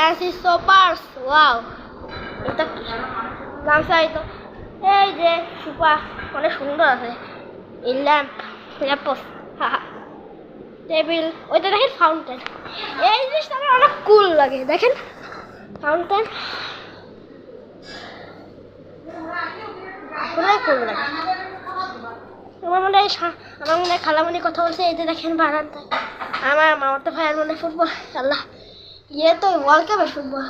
Fancy সোপার্স, wow এটা কি গামছাই তো। এই যে সুপা অনেক সুন্দর আছে। এই ল্যাম্পোস্ট, টেবিল, ওইটা দেখেন ফাউন্টেন। এই জিনিসটা আমার অনেক কুল লাগে, দেখেন ফাউন্টেন অনেক কুল লাগে। আমার মনে হয় খালামণি কথা বলছে। এই যে দেখেন বারান্দায় আমার মামাতো ভাইয়ের মনে ফুটবল, আল্লাহ ইয়ে তো ওয়ার্ল্ড কাপের ফুটবল।